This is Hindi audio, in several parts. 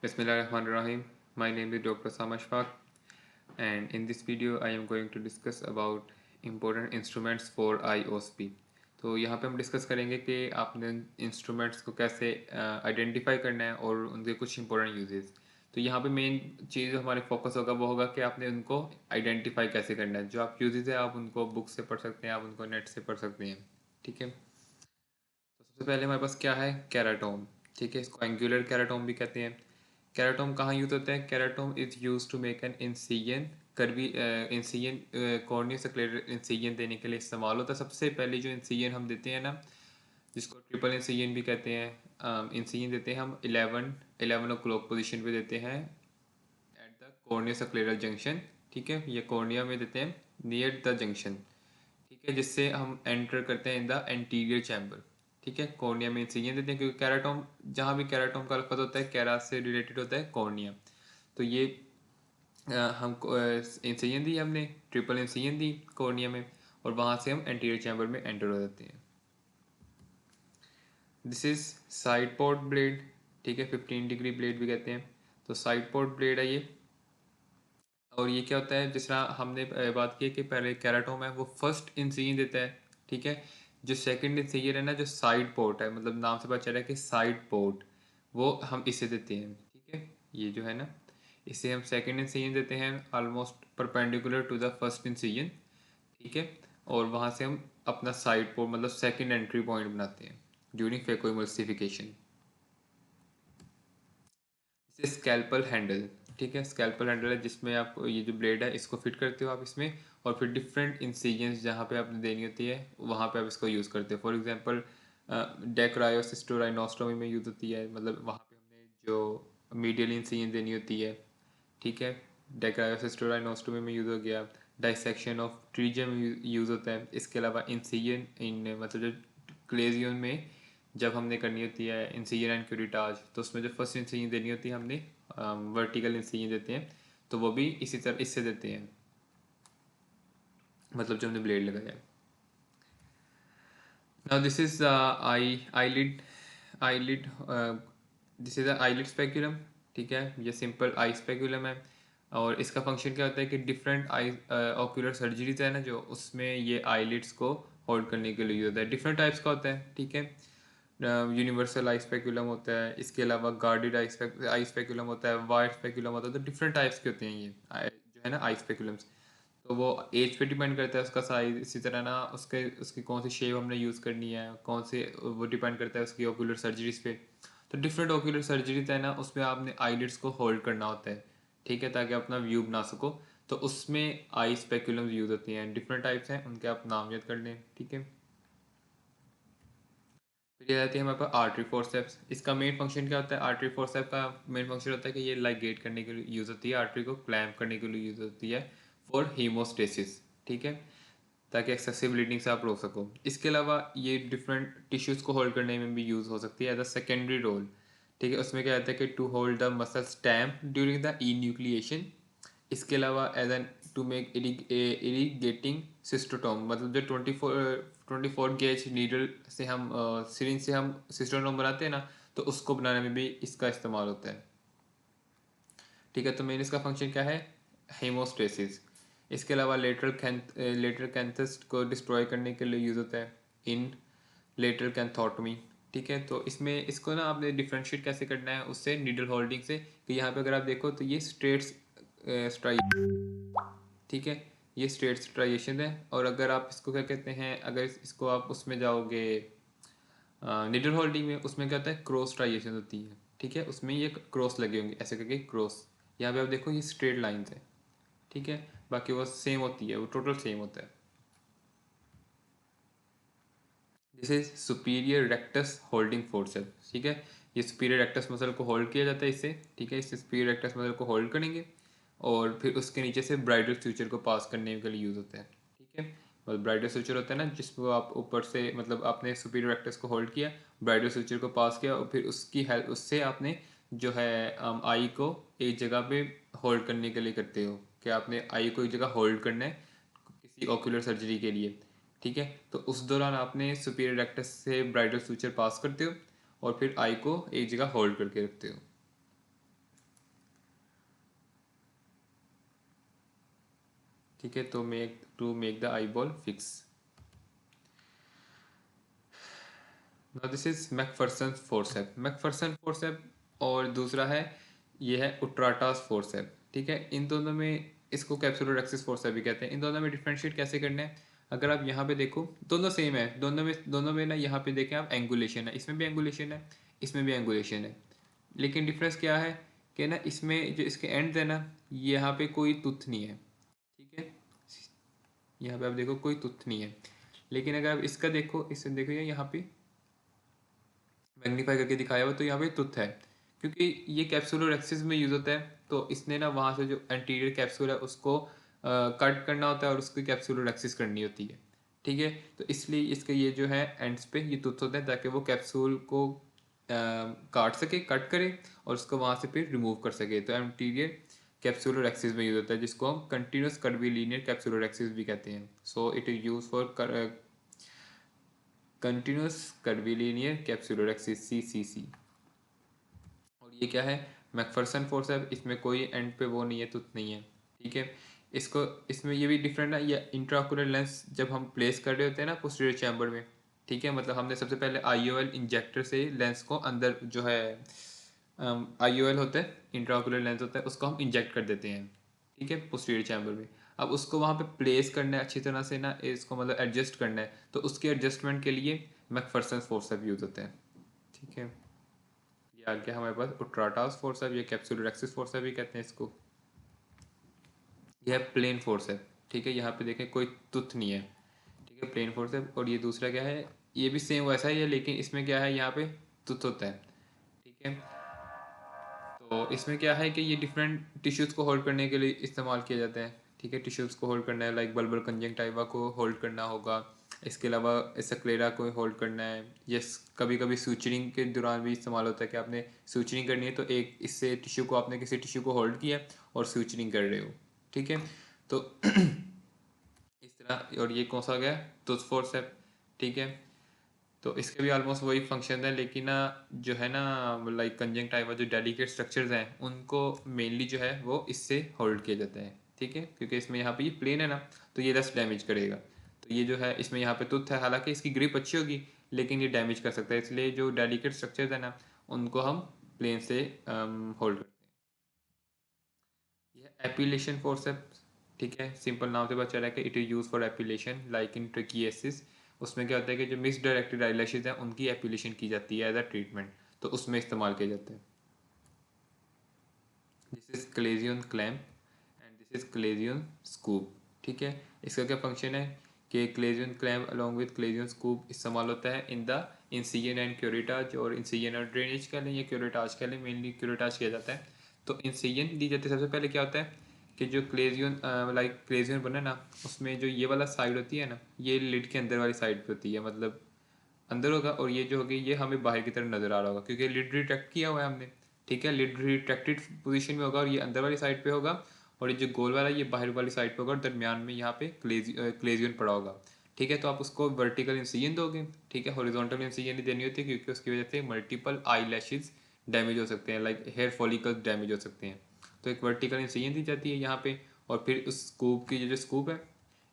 Bismillahirrahmanirrahim. My name is Dr. Sam Ashfaq, and in this video I am going to discuss about important instruments for IOSP. तो यहाँ पे हम डिस्कस करेंगे कि आपने इंस्ट्रूमेंट्स को कैसे आइडेंटिफाई करना है और उनके कुछ इंपॉर्टेंट यूजेस। तो यहाँ पे मेन चीज़ हमारे फोकस होगा वो होगा कि आपने उनको आइडेंटिफाई कैसे करना है। जो आप यूजेस है आप उनको बुक से पढ़ सकते हैं, आप उनको नेट से पढ़ सकते हैं। ठीक है, तो सबसे पहले हमारे पास क्या है, केराटोम। ठीक है, इसको एंगुलर केराटोम भी कहते हैं। केराटोम कहाँ यूज होता है? Keratome is use to make an incision करवी इंसिजन कॉर्नियोसेक्युलर इंसिजन देने के लिए इस्तेमाल होता है। सबसे पहले जो इंसिजन हम देते हैं ना, जिसको ट्रिपल इंसिजन भी कहते हैं, इंसिजन देते हैं हम 11 ओ क्लॉक पोजिशन पे देते हैं एट द कॉर्नियोसेक्युलर जंक्शन। ठीक है, ये कॉर्निया में देते हैं नियर द जंक्शन। ठीक है, जिससे हम एंटर करते हैं इन द एंटीरियर चैम्बर। ठीक है, कॉर्निया में इंसिजन देते हैं क्योंकि कैराटोम, जहाँ भी कैराटोम का लफ्ज होता है कैरा से रिलेटेड होता है कॉर्निया। तो ये हमको इंसिजन दी हमने, ट्रिपल इंसिजन दी कॉर्निया में, और वहाँ से हम एंटीरियर चैम्बर में एंटर हो जाते हैं। This is side port blade. ठीक है, 15 डिग्री ब्लेड भी कहते हैं। तो साइड पोर्ट ब्लेड है ये। और ये क्या होता है, जिस तरह हमने बात की कि पहले कैराटोम है वो फर्स्ट इंसिजन देता है। ठीक है, जो सेकंड इंसिजन है ना, जो साइड पोर्ट है, मतलब नाम से पता चल रहा है कि साइड पोर्ट, वो हम इसे देते हैं। ठीक है, ये जो है ना, इसे हम सेकंड इंसिजन देते हैं almost perpendicular to the first incision. ठीक है, और वहाँ से हम अपना साइड पोर्ट मतलब सेकंड एंट्री पॉइंट बनाते हैं ड्यूरिंग फेकोइमल्सिफिकेशन। इसे स्कैल्पल हैंडल। ठीक है, स्कैल्पल हैंडल है जिसमें आप ये जो ब्लेड है इसको फिट करते हो आप इसमें, और फिर डिफरेंट इंसिजन्स जहाँ पे आपने देनी होती है वहाँ पे आप इसको यूज़ करते हो। फॉर एग्जांपल डेक्रायोसिस्टोराइनोस्टोमी में यूज़ होती है, मतलब वहाँ पे हमने जो मीडियल इंसिजन देनी होती है। ठीक है, डेक्रायोसिस्टोराइनोस्टोमी में यूज़ हो गया। डाइसेक्शन ऑफ ट्रीजियम यूज़ होता है। इसके अलावा इंसिजन इन मतलब जो क्लेजियन में जब हमने करनी होती है इंसिजन एंड क्यूरिटाज, तो उसमें जो फर्स्ट इंसिजन देनी होती है हमने वर्टिकल इंसिजन देते हैं, तो वो भी इसी तरह इससे देते हैं, मतलब जो हमने ब्लेड लगाया है। Now this is eyelid eyelid this is eyelid speculum. ठीक है, ये सिंपल आई स्पेक्यूलम है। और इसका फंक्शन क्या होता है कि डिफरेंट आई ऑक्यूलर सर्जरीज है ना, जो उसमें ये आईलिड्स को होल्ड करने के लिए यूज होता है। डिफरेंट टाइप्स का होता है। ठीक है, यूनिवर्सल आई स्पेक्यूलम होता है, इसके अलावा गार्डेड आई स्पेक्यूलम होता है, वाइट स्पेक्यूलम होता है। तो डिफरेंट टाइप्स के होते हैं ये जो है ना आई स्पेक्यूलम्स। तो वो एज पे डिपेंड करता है उसका साइज। इसी तरह ना उसके उसकी कौन सी शेप हमने यूज़ करनी है, कौन से, वो डिपेंड करता है उसकी ओक्यूलर सर्जरीज पे। तो डिफरेंट ओक्यूलर सर्जरीज है ना, उसमें आपने आईलिड्स को होल्ड करना होता है। ठीक है, ताकि अपना व्यू बना सको। तो उसमें आई स्पेक्यूलम्स यूज होती हैं, डिफरेंट टाइप्स हैं, उनके आप नाम याद कर लें। ठीक है, फिर ये आती है हमारे पास आर्टरी फोर्सेप्स। इसका मेन फंक्शन क्या होता है? आर्टरी फोर्सेप का मेन फंक्शन होता है कि ये लाइगेट करने के लिए यूज़ होती है, आर्टरी को क्लैम्प करने के लिए यूज़ होती है फॉर हीमोस्टेसिस। ठीक है, ताकि एक्सेसिव ब्लीडिंग से आप रोक सको। इसके अलावा ये डिफरेंट टिश्यूज़ को होल्ड करने में भी यूज़ हो सकती है एज अ सेकेंडरी रोल। ठीक है, उसमें क्या रहता है कि to hold the muscle stump during the enucleation. इसके अलावा as an to make irrigating cystotome, मतलब जो 24 गेज नीडल से हम सिरिंज से हम सिस्टोटोम बनाते हैं ना, तो उसको बनाने में भी इसका इस्तेमाल होता है। ठीक है, तो मेन इसका फंक्शन क्या है? हेमोस्टेसिस। इसके अलावा लेटरल कैंथस को डिस्ट्रॉय करने के लिए यूज़ होता है इन लेटरल कैंथोटमी। ठीक है, तो इसमें इसको ना आपने डिफ्रेंशिएट कैसे करना है उससे, नीडल होल्डिंग से। कि यहाँ पे अगर आप देखो तो ये स्ट्रेट स्ट्राइक। ठीक है, ये स्ट्रेट स्ट्राइएशन है। और अगर आप इसको क्या कहते हैं, अगर इसको आप उसमें जाओगे नीडल होल्डिंग में, उसमें क्या होता है, क्रॉस स्ट्राइएशन होती है। ठीक है, उसमें ये क्रॉस लगे होंगे ऐसे करके क्रॉस। यहाँ पे आप देखो ये स्ट्रेट लाइन्स है। ठीक है, बाकी वो सेम होती है, वो टोटल सेम होता है। This is superior rectus holding forceps. ठीक है, ये सुपीरियर रेक्टस मसल को होल्ड किया जाता है इससे। ठीक है, इससे सुपीरियर रेक्टस मसल को होल्ड करेंगे और फिर उसके नीचे से ब्राइडल फ्यूचर को पास करने के लिए यूज़ होता है। ठीक है, मतलब ब्राइडल फ्यूचर होता है ना, जिसको आप ऊपर से, मतलब आपने सुपीरियर रेक्टस को होल्ड किया, ब्राइडल फ्यूचर को पास किया, और फिर उसकी हेल्प उससे आपने जो है आई को एक जगह पे होल्ड करने के लिए करते हो कि आपने आई को एक जगह होल्ड करना है किसी ओक्यूलर सर्जरी के लिए। ठीक है, तो उस दौरान आपने सुपीरियर रेक्टस से ब्राइडल सूचर पास करते हो और फिर आई को एक जगह होल्ड करके रखते हो। ठीक है, तो to make the eyeball fix. Now this is McPherson forceps. McPherson forceps और दूसरा है, ये है उट्राटास फोर्सेप। ठीक है, इन दोनों में इसको कैप्सुलर एक्सिस फोर्सेप भी कहते हैं। इन दोनों में डिफरेंशिएट कैसे करना है, अगर आप यहाँ पे देखो दोनों सेम है, दोनों में ना यहाँ पे देखें आप एंगुलेशन है, इसमें भी एंगुलेशन है, इसमें भी एंगुलेशन है। लेकिन डिफरेंस क्या है कि ना इसमें जो इसके एंड है ना, यहाँ पे कोई तुथ नहीं है। ठीक है, यहाँ पे आप देखो कोई तुथ नहीं है। लेकिन अगर आप इसका देखो, इससे देखो यहाँ पे मैग्नीफाई करके दिखाया हुआ, तो यहाँ पे तुथ है, क्योंकि ये कैप्सुलर एक्सिस में यूज होता है। तो इसने ना वहाँ से जो एंटीरियर कैप्सूल है उसको कट करना होता है और उसकी कैप्सुलर एक्सिस करनी होती है। ठीक है, तो इसलिए इसके ये जो है एंड्स पे ये तुथ होते हैं, ताकि वो कैप्सूल को काट सके, कट करे और उसको वहाँ से फिर रिमूव कर सके। तो एंटीरियर कैप्सुलर एक्सिस में यूज होता है, जिसको हम कंटिन्यूस कर्वीलिनियर कैप्सुलर एक्सिस भी कहते हैं। So it is use for continuous curvilinear capsular axis, CCC। और ये क्या है, मैकफर्सन फोर्स है, इसमें कोई एंड पे वो नहीं है, तुत नहीं है। ठीक है, इसको इसमें ये भी डिफरेंट है, ये इंट्राओकुलर लेंस जब हम प्लेस कर रहे होते हैं ना पोस्टीरियर चैम्बर में, ठीक है, मतलब हमने सबसे पहले IOL इंजेक्टर से लेंस को अंदर जो है IOL होता है, इंट्राओकुलर लेंस होता है, उसको हम इंजेक्ट कर देते हैं। ठीक है, पोस्टीरियर चैम्बर में। अब उसको वहाँ पे प्लेस करना है अच्छी तरह से ना, इसको मतलब एडजस्ट करना है, तो उसके एडजस्टमेंट के लिए मैकफर्सन फोर्स यूज होते हैं। ठीक है, ये आ गया हमारे पास उट्राटास फोर्स, ये कैप्सुलर एक्सिस फोर्स भी कहते हैं इसको। यह प्लेन फोर्स है। ठीक है, यहाँ पे देखें कोई तुथ नहीं है। ठीक है, प्लेन फोर्स है। और ये दूसरा क्या है, ये भी सेम वैसा ही है, लेकिन इसमें क्या है, यहाँ पे तुथ होता है। ठीक है, तो इसमें क्या है कि ये डिफरेंट टिश्यूज़ को होल्ड करने के लिए इस्तेमाल किया जाता है। ठीक है, टिश्यूज़ को होल्ड करना है, लाइक बल्बर कंजंक्टिवा को होल्ड करना होगा, इसके अलावा स्क्लेरा को होल्ड करना है। यस, कभी कभी सूचरिंग के दौरान भी इस्तेमाल होता है कि आपने सूचरिंग करनी है, तो एक इससे टिश्यू को, आपने किसी टिश्यू को होल्ड किया और सूचरिंग कर रहे हो। ठीक है, तो इस तरह। और ये कौन सा आ गया, तुथ फोर्स है। ठीक है, तो इसके भी ऑलमोस्ट वही फंक्शन है, लेकिन ना जो है ना, लाइक कंजंक्टिवा जो डेलिकेट स्ट्रक्चर्स हैं उनको मेनली जो है वो इससे होल्ड किया जाता है। ठीक है, क्योंकि इसमें यहाँ पे ये प्लेन है ना, तो ये दस डैमेज करेगा। तो ये जो है इसमें यहाँ पे तुथ है, हालांकि इसकी ग्रिप अच्छी होगी, लेकिन ये डैमेज कर सकता है, इसलिए जो डेलिकेट स्ट्रक्चर्स है ना उनको हम प्लेन से होल्ड करते हैं। ये एपिलेशन फोर्स है। ठीक है, सिंपल नाम से पता चला है कि it is use for epilation like in trichiasis. उसमें क्या होता है कि जो मिस डायरेक्टेड आईलैशेज हैं उनकी एपिलेशन की जाती है एज अ ट्रीटमेंट, तो उसमें इस्तेमाल किया जाता है। This is Claisen clamp and this is Claisen scoop. ठीक है, इसका क्या फंक्शन है कि Claisen clamp along with Claisen scoop इस्तेमाल होता है in the incision and curettage, और इंसिजन और ड्रेनेज कह लें या क्यूरेटाज कह लें, मेनली क्यूरेटाज किया जाता है। तो इंसिजन दी जाती है, सबसे पहले क्या होता है कि जो क्लेजियन लाइक क्लेजियन बना ना, उसमें जो ये वाला साइड होती है ना, ये लिड के अंदर वाली साइड पे होती है, मतलब अंदर होगा, और ये जो होगी ये हमें बाहर की तरफ नजर आ रहा होगा, क्योंकि लिड रिट्रैक्ट किया हुआ है हमने। ठीक है, लिड रिट्रैक्टेड पोजीशन में होगा और ये अंदर वाली साइड पे होगा, और ये जो गोल वाला ये बाहर वाली साइड पे होगा, और दरमियान में यहाँ पे क्लेजियन पड़ा होगा। ठीक है, तो आप उसको वर्टिकल इंसिजन दोगे। ठीक है, हॉरिजॉन्टल इंसिजन नहीं देनी होती, क्योंकि उसकी वजह से मल्टीपल आई लैशेज डैमेज हो सकते हैं, लाइक हेयर फॉलिकल्स डैमेज हो सकते हैं। तो एक वर्टिकल इंसिजन दी जाती है यहाँ पे, और फिर उस स्कूप की जो स्कूप है,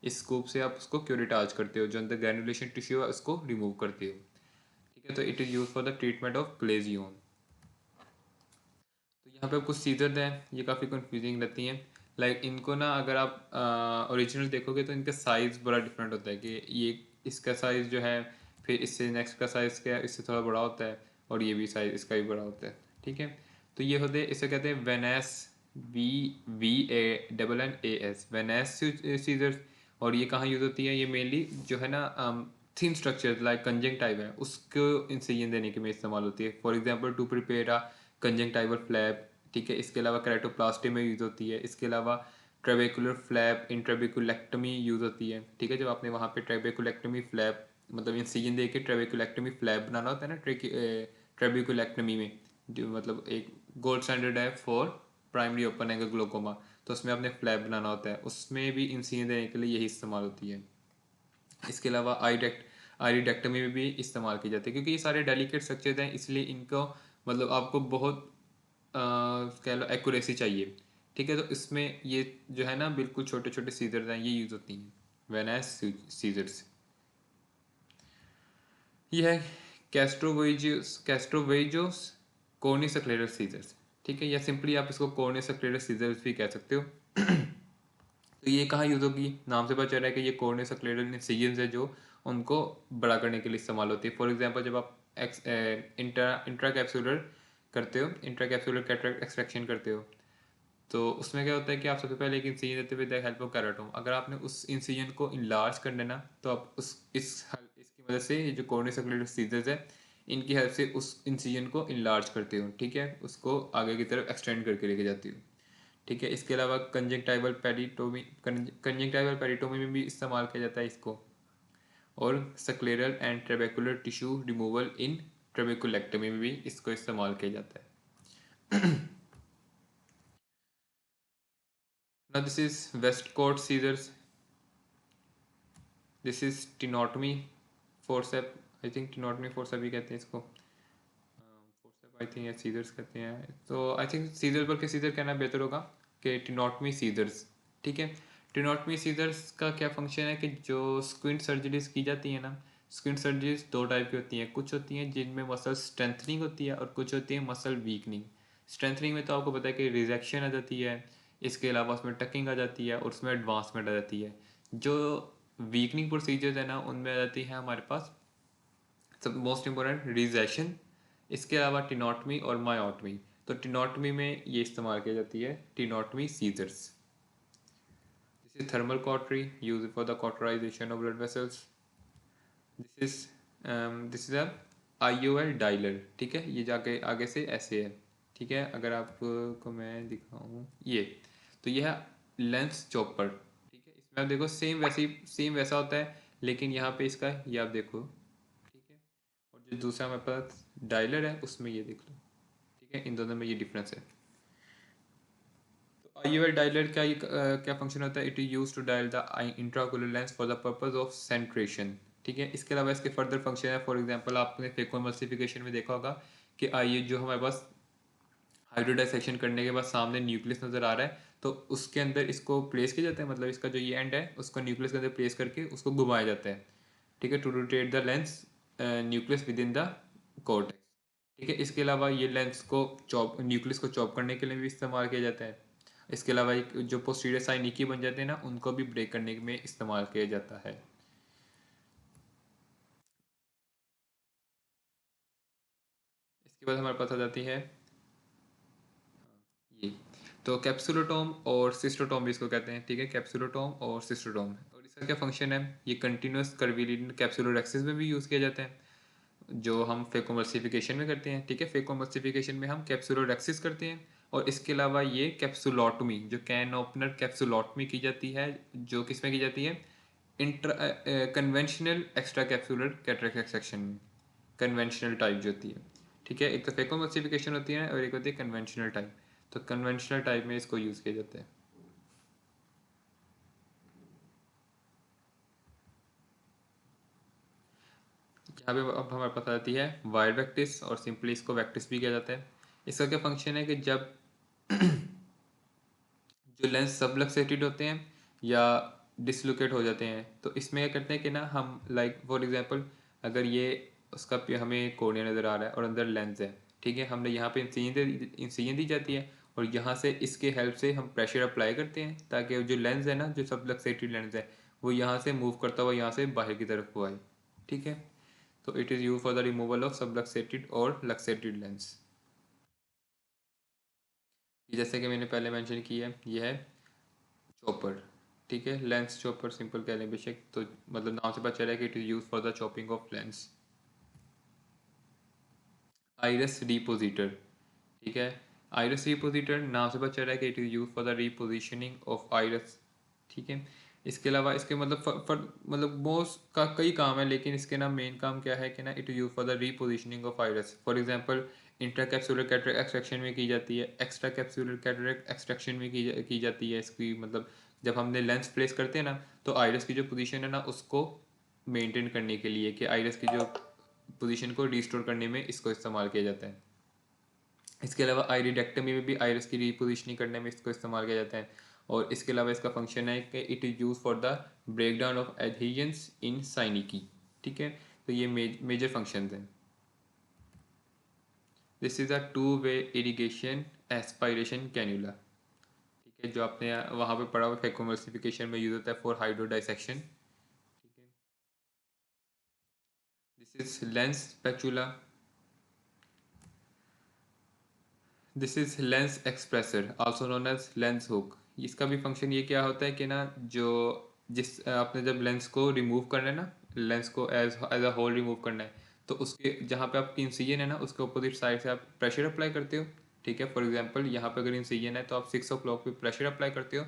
इस स्कूप से आप उसको क्यूरेटाज करते हो, जो अंदर ग्रैनुलेशन टिश्यू है उसको रिमूव करते हो। ठीक है, तो it is use for the treatment of chalazion. तो यहाँ पे कुछ सीजर्स हैं, ये काफ़ी कंफ्यूजिंग रहती हैं। लाइक इनको ना अगर आप ओरिजिनल देखोगे तो इनका साइज़ बड़ा डिफरेंट होता है, कि ये इसका साइज़ जो है, फिर इससे नेक्स्ट का साइज़ क्या है, इससे थोड़ा बड़ा होता है, और ये भी साइज़ इसका भी बड़ा होता है। ठीक है, तो ये होते हैं, इसे कहते हैं वेनेस, VANNAS, वेनेस सीजर्स। और ये कहाँ यूज़ होती है, ये मेनली जो है ना थिन स्ट्रक्चर लाइक कंजंक्टिवा है उसको इंसिजन देने के में इस्तेमाल होती है। For example to prepare a conjunctival flap. ठीक है, इसके अलावा केराटोप्लास्टी में यूज़ होती है। इसके अलावा ट्रेबेकुलर फ्लैप इन ट्रेबेकुलेक्टमी यूज़ होती है। ठीक है, जब आपने वहाँ पे ट्रेबेकुलेक्टमी फ्लैप मतलब इंसिजन दे के ट्रेबेकुलेक्टमी फ्लैप बनाना होता है ना, ट्रेबेकुलेक्टमी में, जो मतलब एक गोल्ड स्टैंडर्ड है for primary open angle glaucoma, तो उसमें आपने फ्लैप बनाना होता है, उसमें भी इंसिजन देने के लिए यही इस्तेमाल होती है। इसके अलावा आईरिडेक्टमी में भी इस्तेमाल की जाती है, क्योंकि ये सारे डेलिकेट स्ट्रक्चर्स हैं, इसलिए इनको मतलब आपको बहुत कह लो एक्यूरेसी चाहिए, ठीक है, तो इसमें ये जो है ना बिल्कुल छोटे छोटे सीजर्स हैं, ये यूज़ होती हैं वेन एज सीजर्स। ये है कैस्ट्रोवेजियोस कॉर्निसक्लेरस सीजर्स। ठीक है, या सिंपली आप इसको कॉर्निसक्लेरस सीजर्स भी कह सकते हो। तो ये कहाँ यूज़ होगी, नाम से पता चल रहा है कि ये कॉर्निसक्लेरल इंसिजन्स है जो उनको बड़ा करने के लिए इस्तेमाल होती है। फॉर एग्जांपल जब आप इंट्रा कैप्सूलर करते हो, इंट्रा कैप्सूलर कैटरेक्ट एक्सट्रैक्शन करते हो, तो उसमें क्या होता है कि आप सबसे पहले एक इंसिजन देते हुए द हेल्प ऑफ केराटोम, अगर आपने उस इंसिजन को इनलार्ज कर देना तो आप इसकी मदद से ये जो कॉर्निसक्लेरल सीजर्स है इनकी हेल्प से उस इंसिजन को इनलार्ज करते हो। ठीक है, उसको आगे की तरफ एक्सटेंड करके लेके जाती हो। ठीक है, इसके अलावा कंजंक्टाइवल पेरिटोमी में भी इस्तेमाल किया जाता है इसको, और सक्लेरल एंड ट्रेबेकुलर टिश्यू रिमूवल इन ट्रेबेकुलेक्टमी में भी इसको इस्तेमाल किया जाता है। Now this is Westcott scissors. This is tenotomy forcep, I think tenotomy forcep भी कहते हैं इसको, फोर्सेप आई थिंक या सीजर्स कहते हैं, तो आई थिंक सीजर पर के सीजर कहना बेहतर होगा कि टेनोटमी सीजर्स। ठीक है, टेनोटमी सीजर्स का क्या फंक्शन है कि जो स्क्विंट सर्जरीज की जाती है ना, स्क्विंट सर्जरीज दो टाइप की होती हैं, कुछ होती हैं जिनमें मसल स्ट्रेंथनिंग होती है और कुछ होती है मसल वीकनिंग। स्ट्रेंथनिंग में तो आपको पता है कि रिजेक्शन आ जाती है, इसके अलावा उसमें टकिंग आ जाती है और उसमें एडवांसमेंट आ जाती है। जो वीकनिंग प्रोसीजर्स है ना उनमें आ जाती है हमारे पास सब मोस्ट इंपॉर्टेंट रिजेक्शन, इसके अलावा टिनोटमी और मायोटमी। तो टिनोटमी में ये इस्तेमाल की जाती है tenotomy scissors. This is thermal cautery use for the cauterization of blood vessels. This is a IOL dialer. ठीक है, ये जाके आगे से ऐसे है। ठीक है, अगर आपको मैं दिखाऊं ये, तो ये है लेंस चॉपर। ठीक है, इसमें आप देखो सेम वैसा होता है, लेकिन यहाँ पे इसका ये आप देखो। ठीक है, और जो दूसरा हमारे पास डायलर है उसमें ये देख लो। ठीक है, इन दोनों में ये डिफरेंस है। तो IOL डायलर का ये क्या फंक्शन होता है, it is use to dial the intraocular lens for the purpose of centration. ठीक है, इसके अलावा इसके फर्दर फंक्शन है, फॉर एग्जांपल आपने फेकोएमल्सिफिकेशन में देखा होगा कि आई जो हमारे पास हाइड्रोडाइसेक्शन करने के बाद सामने न्यूक्लियस नजर आ रहा है, तो उसके अंदर इसको प्लेस किया जाता है, मतलब इसका जो ये एंड है उसको न्यूक्लियस के अंदर प्लेस करके उसको घुमाया जाता है। ठीक है, to rotate the lens nucleus within the cortex. ठीक है, इसके अलावा ये लेंस को चॉप न्यूक्लियस को चॉप करने के लिए भी इस्तेमाल किया जाता है। इसके अलावा एक जो पोस्टीरियर साइनिकी बन जाते हैं ना उनको भी ब्रेक करने में इस्तेमाल किया जाता है। इसके बाद हमारे पास आ जाती है ये, तो कैप्सुलोटोम और सिस्टोटोम भी इसको कहते हैं। ठीक है, कैप्सुलोटोम और सिस्टोटोम, और इसका क्या फंक्शन है, ये कंटिन्यूस कर्वीलिन कैप्सुलर एक्सिस में भी यूज़ किया जाता है जो हम फेकोमल्सिफिकेशन में करते हैं। ठीक है, फेकोमल्सिफिकेशन में हम कैप्सुलर एक्सिस करते हैं, और इसके अलावा ये कैप्सुलोटमी जो कैन ओपनर कैप्सुलोटमी की जाती है, जो किस में की जाती है, intra conventional extra capsular cataract extraction में, कन्वेंशनल टाइप जो होती है। ठीक है, एक तो फेकोमल्सिफिकेशन होती है और एक होती है कन्वेंशनल टाइप। तो कन्वेंशनल टाइप में इसको यूज़ किया जाता है। यहाँ पे अब हमारे पास आती है वायर वैक्टिस, और सिंपली इसको वैक्टिस भी किया जाता है। इसका क्या फंक्शन है कि जब जो लेंस सबलक्सेटेड होते हैं या डिसलोकेट हो जाते हैं, तो इसमें क्या करते हैं कि ना हम लाइक फॉर एग्जांपल अगर ये उसका हमें कोर्निया नज़र आ रहा है और अंदर लेंस है। ठीक है, हमने यहाँ पे इंसिजन दी जाती है, और यहाँ से इसके हेल्प से हम प्रेशर अप्लाई करते हैं ताकि जो लेंस है ना, जो सबलक्सेटेड लेंस है, वो यहाँ से मूव करता हुआ यहाँ से बाहर की तरफ को आए। ठीक है, तो it is use for the removal of subluxated और लक्सेटेड लेंस। जैसे कि मैंने पहले मेंशन किया है, ये है चॉपर। ठीक है, लेंस चॉपर सिंपल कह लें बेशक, तो मतलब नाम से पता चला है कि it is use for the chopping of lens. Iris repositor. ठीक है, आइरस रिपोजिटर नाम से पता चल रहा है कि it is use for the रिपोजिशनिंग of iris. ठीक है, इसके अलावा इसके मतलब मतलब मोस्ट का कई काम है, लेकिन इसके ना मेन काम क्या है कि ना it use for the repositioning of iris. For example intra capsular cataract extraction में की जाती है, एक्स्ट्रा कैप्सुलर कैटरेक्ट एक्सट्रैक्शन में की जाती है इसकी, मतलब जब हमने लेंस प्लेस करते हैं ना, तो आइरस की जो पोजीशन है ना उसको मेंटेन करने के लिए, कि आइरस की जो पोजीशन को रिस्टोर करने में इसको इस्तेमाल किया जाता है। इसके अलावा आइरिडेक्टमी में भी आइरिस की रिपोजिशनिंग करने में इसको इस्तेमाल किया जाता है। और इसके अलावा इसका फंक्शन है कि it is use for the break down of adhesions in synechiae. ठीक है, तो ये मेजर फंक्शन हैं। This is a two way irrigation aspiration cannula. ठीक है, जो आपने वहाँ पे पढ़ा हुआ फैकोमल्सिफिकेशन में यूज होता है फॉर हाइड्रोडाइसेक्शन। ठीक है, this is lens spatula. This is lens expressor also known as lens hook. इसका भी फंक्शन ये क्या होता है कि ना, जो जिस आपने जब लेंस को रिमूव करना है ना, लेंस को as as a whole remove करना है, तो उसके जहाँ पे आपकी इंसिजन है ना, उसके अपोजिट साइड से आप प्रेशर अप्लाई करते हो। ठीक है, फॉर एग्जांपल यहाँ पे अगर इंसिजन है तो आप 6 o'clock पे प्रेशर अप्लाई करते हो,